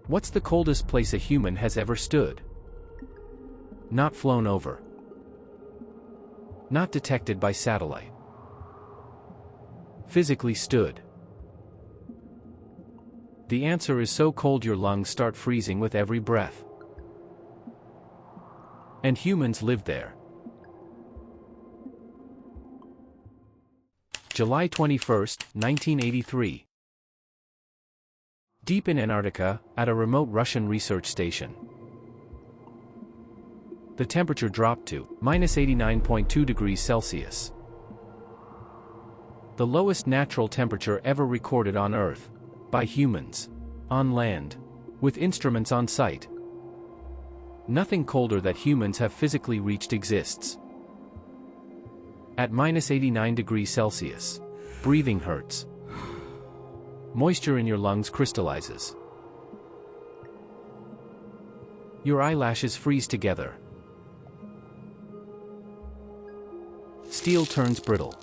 What's the coldest place a human has ever stood? Not flown over. Not detected by satellite. Physically stood. The answer is so cold your lungs start freezing with every breath. And humans lived there. July 21, 1983. Deep in Antarctica, at a remote Russian research station. The temperature dropped to -89.2 degrees Celsius. The lowest natural temperature ever recorded on Earth, by humans, on land, with instruments on site. Nothing colder that humans have physically reached exists. At -89 degrees Celsius, breathing hurts. Moisture in your lungs crystallizes. Your eyelashes freeze together. Steel turns brittle.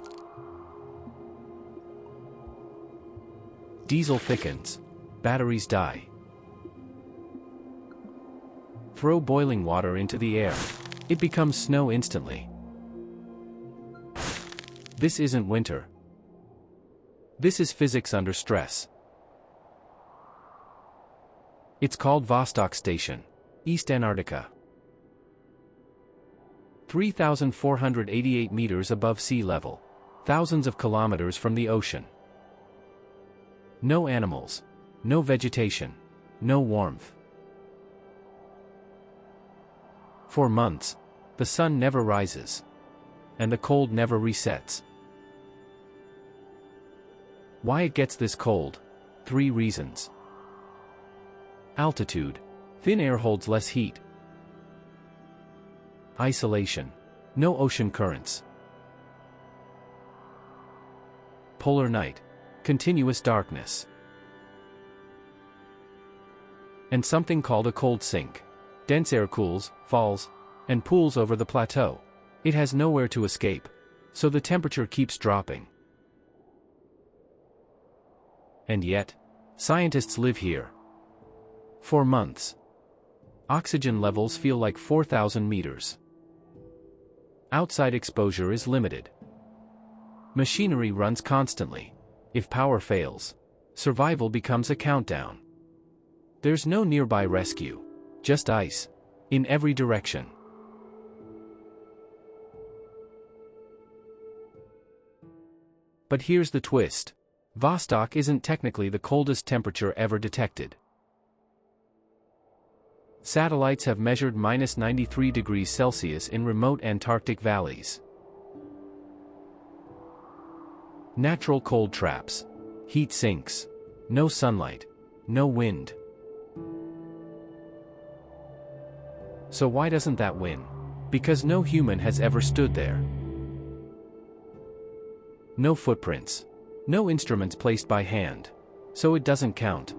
Diesel thickens. Batteries die. Throw boiling water into the air. It becomes snow instantly. This isn't winter. This is physics under stress. It's called Vostok Station, East Antarctica. 3,488 meters above sea level, thousands of kilometers from the ocean. No animals, no vegetation, no warmth. For months, the sun never rises, and the cold never resets. Why it gets this cold? 3 reasons. Altitude. Thin air holds less heat. Isolation. No ocean currents. Polar night. Continuous darkness. And something called a cold sink. Dense air cools, falls, and pools over the plateau. It has nowhere to escape, so the temperature keeps dropping. And yet, scientists live here. For months. Oxygen levels feel like 4,000 meters. Outside exposure is limited. Machinery runs constantly. If power fails, survival becomes a countdown. There's no nearby rescue. Just ice. In every direction. But here's the twist. Vostok isn't technically the coldest temperature ever detected. Satellites have measured -93 degrees Celsius in remote Antarctic valleys. Natural cold traps. Heat sinks. No sunlight. No wind. So why doesn't that win? Because no human has ever stood there. No footprints. No instruments placed by hand. So it doesn't count.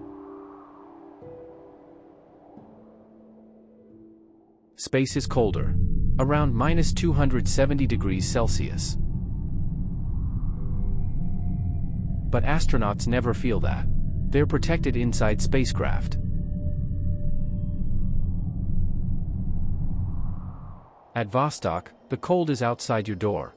Space is colder. Around -270 degrees Celsius. But astronauts never feel that. They're protected inside spacecraft. At Vostok, the cold is outside your door.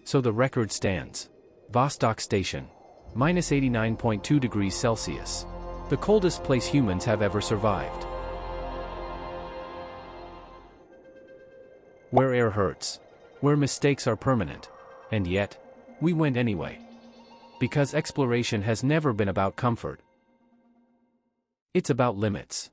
So the record stands. Vostok Station. -89.2 degrees Celsius. The coldest place humans have ever survived. Where air hurts. Where mistakes are permanent. And yet, we went anyway. Because exploration has never been about comfort. It's about limits.